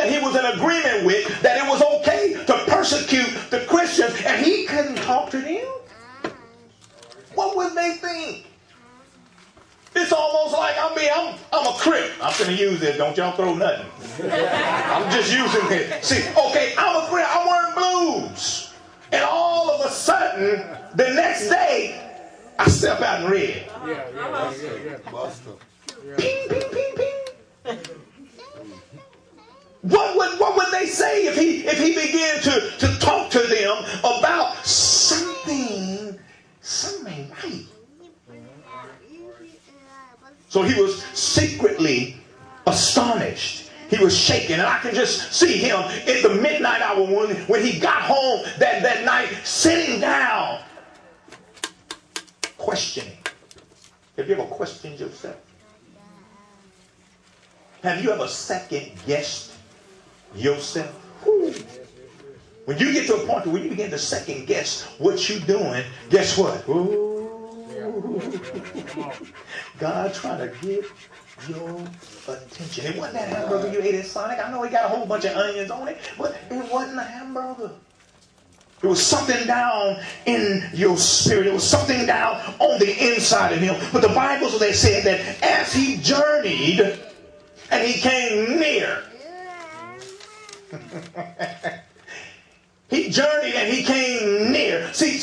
that he was in agreement with, that it was okay to persecute the Christians, and he couldn't talk to them? What would they think? It's almost like, I'm a Crip. I'm going to use it. Don't y'all throw nothing. I'm just using it. See, okay, I'm a Crip. I'm wearing blues. And all of a sudden, the next day, I step out in red. Ping, ping, ping, ping. What would they say if he began to talk to them about something right? So he was secretly astonished. He was shaken. And I can just see him in the midnight hour when he got home that night, sitting down, questioning. Have you ever questioned yourself? Have you ever second-guessed yourself? Whew. When you get to a point where you begin to second-guess what you're doing, guess what? Ooh. God trying to get your attention. It wasn't that hamburger you ate at Sonic. I know he got a whole bunch of onions on it, but it wasn't a hamburger. It was something down in your spirit. It was something down on the inside of him. But the Bible said that as he journeyed and he came near, he journeyed and he came near. See,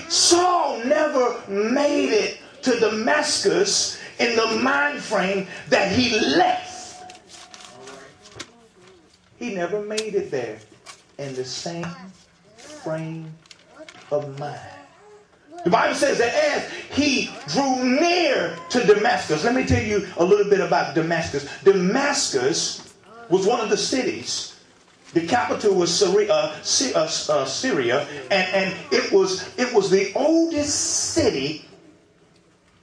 Saul never made it to Damascus in the mind frame that he left. He never made it there in the same frame of mind. The Bible says that as he drew near to Damascus, let me tell you a little bit about Damascus. Damascus was one of the cities. The capital was Syria, and it was the oldest city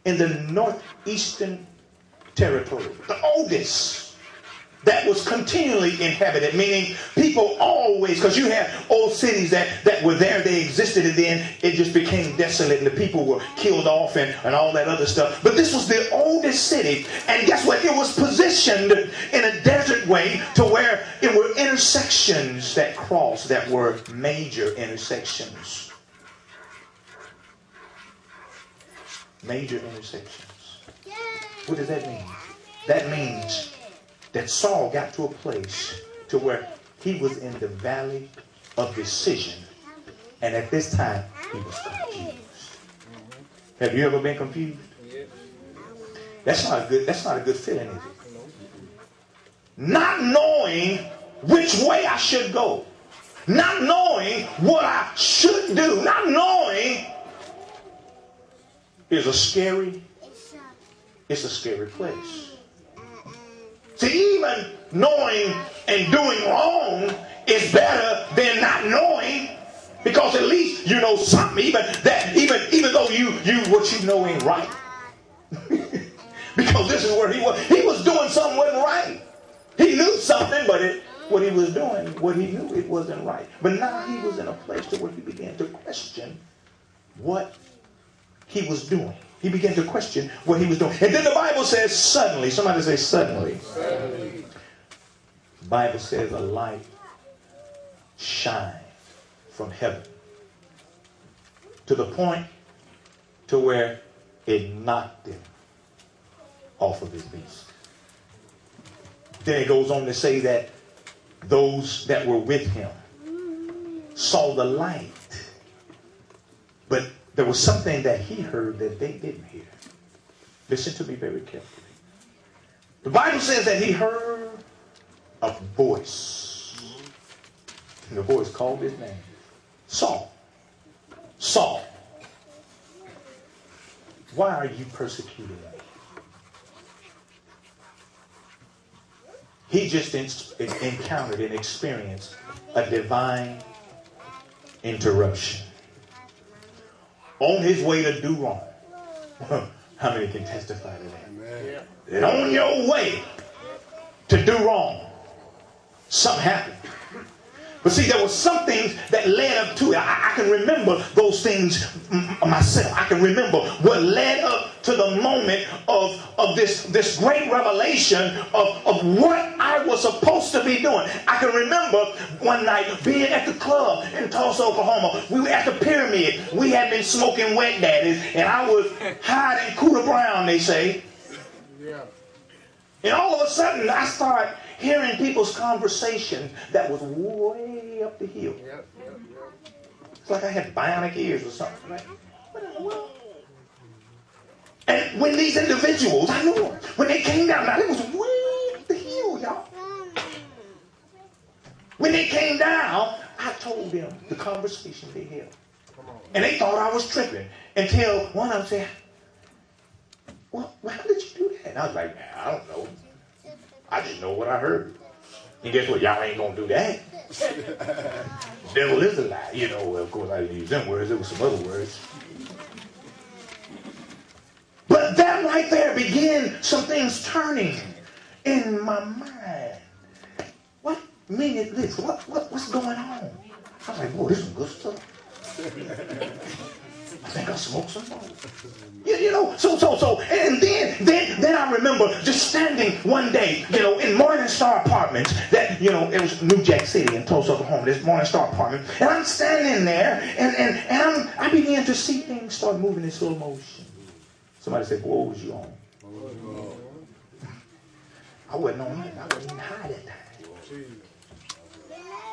in the northeastern territory. The oldest. That was continually inhabited, meaning people always, because you had old cities that were there, they existed, and then it just became desolate, and the people were killed off and all that other stuff. But this was the oldest city, and guess what? It was positioned in a desert way to where it were intersections that crossed, that were major intersections. Major intersections. What does that mean? That means that Saul got to a place to where he was in the valley of decision. And at this time, he was confused. Have you ever been confused? That's not a good feeling, is it? Not knowing which way I should go. Not knowing what I should do. Not knowing is a scary place. See, even knowing and doing wrong is better than not knowing, because at least you know something, even though you what you know ain't right. Because this is where he was. He was doing something wasn't right. He knew something, but what he was doing, what he knew, it wasn't right. But now he was in a place to where he began to question what he was doing. He began to question what he was doing. And then the Bible says suddenly. Somebody say suddenly. Suddenly. The Bible says a light shined from heaven to the point to where it knocked him off of his beast. Then it goes on to say that those that were with him saw the light, but there was something that he heard that they didn't hear. Listen to me very carefully. The Bible says that he heard a voice. And the voice called his name. Saul. Saul. Why are you persecuting me? He just encountered and experienced a divine interruption. On his way to do wrong. How many can testify to that? Amen. That on your way to do wrong, something happened. But see, there was some things that led up to it. I can remember those things myself. I can remember what led up to the moment of this great revelation of what I was supposed to be doing. I can remember one night being at the club in Tulsa, Oklahoma. We were at the Pyramid. We had been smoking Wet Daddies, and I was hiding Cooter Brown, they say. Yeah. And all of a sudden, I started hearing people's conversation that was way up the hill. Yep. It's like I had bionic ears or something. Like, what in the world? And when these individuals, I knew them, when they came down, now it was way up the hill, y'all. When they came down, I told them the conversation they held. And they thought I was tripping until one of them said, well, how did you do that? And I was like, I don't know. I just know what I heard. And guess what? Y'all ain't going to do that. Devil is a lie. You know, well, of course, I didn't use them words. It was some other words. But that right there began some things turning in my mind. What meaning is this? What's going on? I was like, boy, this is some good stuff. I think I smoked some more. You know, so, and then I remember just standing one day, you know, in Morningstar Apartments, that, you know, it was New Jack City in Tulsa, Oklahoma, this Morningstar Apartment, and I'm standing there, and I began to see things start moving in slow motion. Somebody said, what was you on? I wasn't on it. I wasn't even high that time.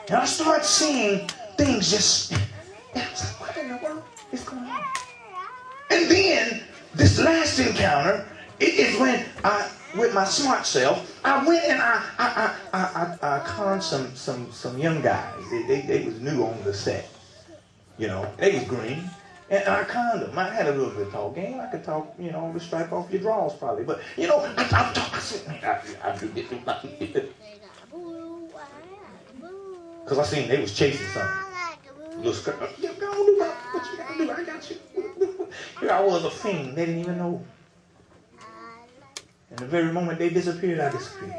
And I started seeing things just, and I was like, what in the world is going on? And then, this last encounter, it is when with my smart self, I went and I conned some young guys. They was new on the set. You know, they was green. And I conned them. I had a little bit of talk game. I could talk, you know, to strike off your drawers probably. But, you know, I said, I do this. Because I seen they was chasing something. Little skirt. Yeah, go on, do what you got to do. I got you. Here I was, a fiend. They didn't even know. And the very moment they disappeared, I disappeared.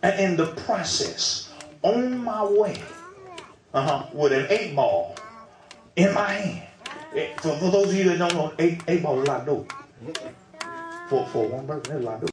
And in the process, on my way, with an 8-ball in my hand. For those of you that don't know, 8-ball is a lot of dope. For one person, that's a lot of dope.